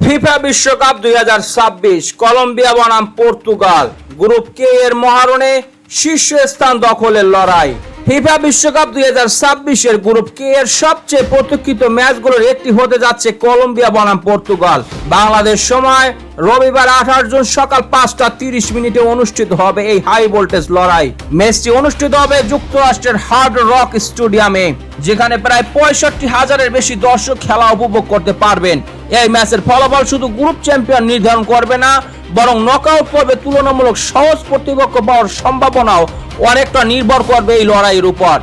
FIFA বিশ্বকাপ 2026 Colombia বনাম Portugal group কে এর মহারণে শীর্ষ স্থান দখলের লড়াই। ফিফা বিশ্বকাপ 2026 এর গ্রুপ কে এর সবচেয়ে প্রতীক্ষিত ম্যাচগুলোর একটি হতে যাচ্ছে কলম্বিয়া বনাম পর্তুগাল। বাংলাদেশ সময় রবিবার 18 জুন সকাল 5:30 অনুষ্ঠিত হবে এই হাই ভোল্টেজ লড়াই। ম্যাচটি অনুষ্ঠিত হবে যুক্তরাষ্ট্রের হার্ড রক স্টেডিয়ামে, যেখানে প্রায় 65,000-এর বেশি দর্শক খেলা উপভোগ করতে পারবেন। এই ম্যাচের ফলাফল শুধু গ্রুপ চ্যাম্পিয়ন নির্ধারণ করবে না, বরং নকআউট পর্বে তুলনামূলক সহজ প্রতিপক্ষ পাওয়ার সম্ভাবনাও অনেকটা নির্ভর করবে এই লড়াইয়ের উপর।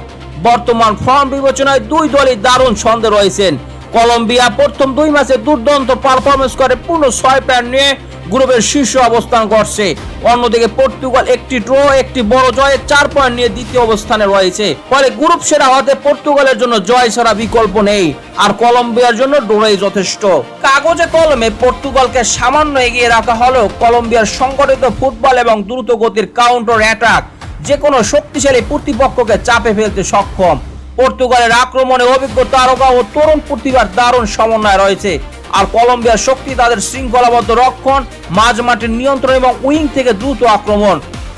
বর্তমান ফর্ম বিবেচনায় দুই দলই দারুণ ছন্দে রয়েছেন। কলম্বিয়া প্রথম দুই ম্যাচে দুর্দান্ত পারফরমেন্স করে পূর্ণ 6 পয়েন্ট নিয়ে গ্রুপের শীর্ষ অবস্থান করছে। অন্যদিকে পর্তুগাল একটি ড্র একটি বড় জয়ে 4 পয়েন্ট নিয়ে দ্বিতীয় অবস্থানে রয়েছে। ফলে গ্রুপ সেরা হতে পর্তুগালের জন্য জয় ছাড়া বিকল্প নেই, আর কলম্বিয়ার জন্য ড্রই যথেষ্ট। কাগজে কলমে পর্তুগালকে সামান্য এগিয়ে রাখা হলেও কলম্বিয়ার সংগঠিত ফুটবল এবং দ্রুত গতির কাউন্টার অ্যাটাক যে কোনো শক্তিশালী প্রতিপক্ষকে চাপে ফেলতে সক্ষম। পর্তুগালের আক্রমণে অভিজ্ঞ তারকা ও তরুণ প্রতিভার দারুণ সমন্বয় রয়েছে, আর কলম্বিয়ার শক্তি তাদের শৃঙ্খলাবদ্ধ রক্ষণ, মাঝমাঠের নিয়ন্ত্রণ এবং উইং থেকে দ্রুত আক্রমণ।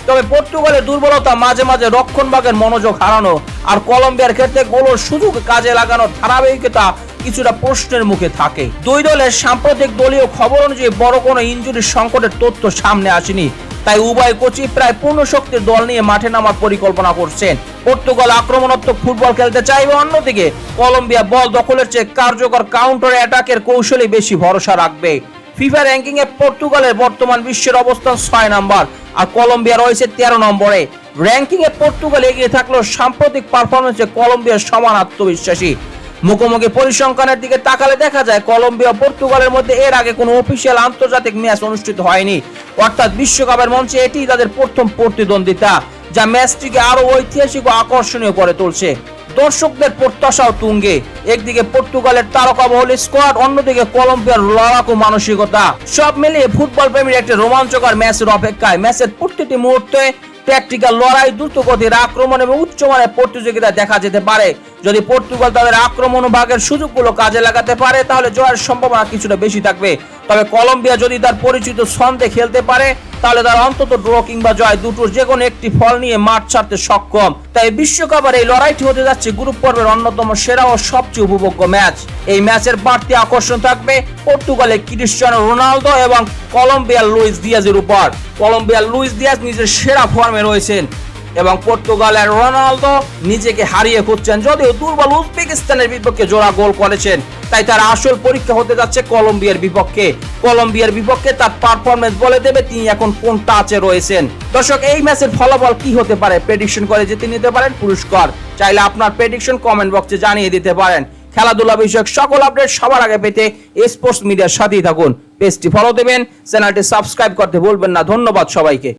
তবে পর্তুগালের দুর্বলতা মাঝে মাঝে রক্ষণভাগের মনোযোগ হারানো, আর কলম্বিয়ার ক্ষেত্রে গোলের সুযোগ কাজে লাগানোর ধারাবাহিকতা কিছুটা প্রশ্নের মুখে থাকে। দুই দলের সাম্প্রতিক দলীয় খবর অনুযায়ী বড় কোনো ইনজুরির সংকটের তথ্য সামনে আসেনি, তাই উভয় কোচই প্রায় পূর্ণ শক্তির দল নিয়ে মাঠে নামার পরিকল্পনা করছেন। পর্তুগাল আক্রমণাত্মক ফুটবল খেলতে চাইবে, অন্যদিকে কলম্বিয়া বল দখলের চেয়ে কার্যকর কাউন্টার অ্যাটাকের কৌশলে বেশি ভরসা রাখবে। ফিফা র্যাঙ্কিং এ পর্তুগালের বর্তমান বিশ্বের অবস্থান 6 নম্বর, আর কলম্বিয়া রয়েছে 13 নম্বরে। র্যাঙ্কিং এ পর্তুগাল এগিয়ে থাকলেও সাম্প্রতিক পারফরমেন্সে কলম্বিয়ার সমান আত্মবিশ্বাসী। মুখোমুখি পরিসংখ্যানের দিকে তাকালে দেখা যায় কলম্বিয়া পর্তুগালের মধ্যে এর আগে কোনো অফিসিয়াল আন্তর্জাতিক ম্যাচ অনুষ্ঠিত হয়নি, অর্থাৎ বিশ্বকাপের মঞ্চে এটি তাদের প্রথম প্রতিদ্বন্দ্বিতা, যা ম্যাচটিকে আরো ঐতিহাসিক ও আকর্ষণীয় করে তুলছে। দর্শকদের প্রত্যাশাও তুঙ্গে, একদিকে পর্তুগালের তারকা বহুল স্কোয়াড, অন্যদিকে কলম্বিয়ার লড়াকু মানসিকতা। সব মিলিয়ে ফুটবল প্রেমীর একটি রোমাঞ্চকর ম্যাচের অপেক্ষায়। ম্যাচের প্রতিটি মুহূর্তে ট্যাকটিক্যাল লড়াই, দ্রুতগতির আক্রমণ এবং উচ্চমানের প্রতিযোগিতা দেখা যেতে পারে। যদি পর্তুগাল তাদের আক্রমণ ভাগের সুযোগগুলো কাজে লাগাতে পারে তাহলে জয়ের সম্ভাবনা কিছুটা বেশি থাকবে। তবে কলম্বিয়া যদি তার পরিচিত ছন্দে খেলতে পারে তাহলে তার অন্তত ড্র কিংবা জয় দুটোর যে কোনো একটি ফল নিয়ে মাঠ ছাড়তে সক্ষম। তাই বিশ্বকাপের এই লড়াইটি হতে যাচ্ছে গ্রুপ পর্বের অন্যতম সেরা ও সবচেয়ে উপভোগ্য ম্যাচ। এই ম্যাচের বাড়তি আকর্ষণ থাকবে পর্তুগালের ক্রিস্টিয়ানো রোনালদো এবং কলম্বিয়ার লুইস দিয়াজের উপর। কলম্বিয়ার লুইস দিয়াজ নিজের সেরা ফর্মে রয়েছেন এবং পর্তুগালের রোনালদো নিজেকে হারিয়ে খুঁজছেন। যদিও দুর্বল উজবেকিস্তানের বিপক্ষে জোড়া গোল করেছেন, তাই তার আসল পরীক্ষা হতে যাচ্ছে কলম্বিয়ার বিপক্ষে। কলম্বিয়ার বিপক্ষে তার পারফরমেন্স বলে দেবে তিনি এখন কোন টাচে রয়েছেন। দর্শক, এই ম্যাচের ফলাফল কি হতে পারে প্রেডিকশন করে জিতে নিতে পারেন পুরস্কার। চাইলে আপনার প্রেডিকশন কমেন্ট বক্সে জানিয়ে দিতে পারেন। খেলাধুলা বিষয়ক সকল আপডেট সবার আগে পেতে স্পোর্টস মিডিয়ার সাথেই থাকুন। পেজটি ফলো দেবেন, চ্যানেলটি সাবস্ক্রাইব করতে ভুলবেন না। ধন্যবাদ সবাইকে।